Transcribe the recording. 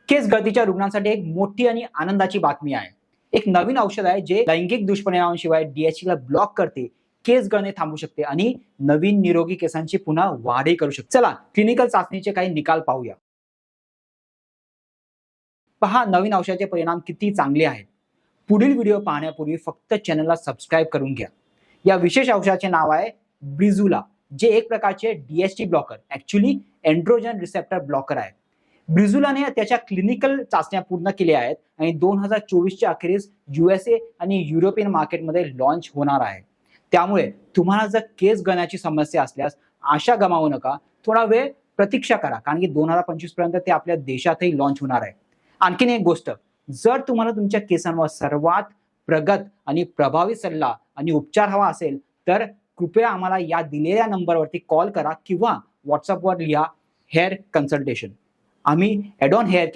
केस गळतीच्या रुग्णांसाठी एक मोठी आणि आनंदाची बातमी आहे. एक नवीन औषध आहे जे लैंगिक दुष्परिणामांशिवाय डीएचटी ब्लॉक करते, केस गळणे थांबवू शकते आणि नवीन निरोगी केसांची पुन्हा वाढही करू शकते. चला क्लिनिकल चाचणीचे काही निकाल पाहूया. पहा नवीन औषधाचे परिणाम किती चांगले आहेत. पुढील व्हिडिओ पाहण्यापूर्वी फक्त चॅनलला सबस्क्राईब करून घ्या. या विशेष औषधाचे नाव आहे ब्रिझुला, जे एक प्रकारचे DHT blocker, actually androgen receptor blocker आहे. ब्रिझुलाने त्याच्या क्लिनिकल चाचण्या पूर्ण केल्या आहेत आणि 2024च्या अखेरीस USA आणि युरोपियन मार्केटमध्ये लॉन्च होणार आहे. त्यामुळे तुम्हाला जर केस गळण्याची समस्या असल्यास आशा गमावू नका. थोडा वेळ प्रतीक्षा करा, कारण की 2025 पर्यंत ते आपल्या देशातही लॉन्च होणार आहे. आणखीन एक गोष्ट, जर तुम्हाला तुमच्या केसांवर सर्वात प्रगत आणि प्रभावी सल्ला आणि उपचार हवा असेल तर कृपया आम्हाला या दिलेल्या नंबरवरती कॉल करा किंवा व्हॉट्सअपवर लिहा हेअर कन्सल्टेशन. आम्ही ॲडॉन हेअर केअर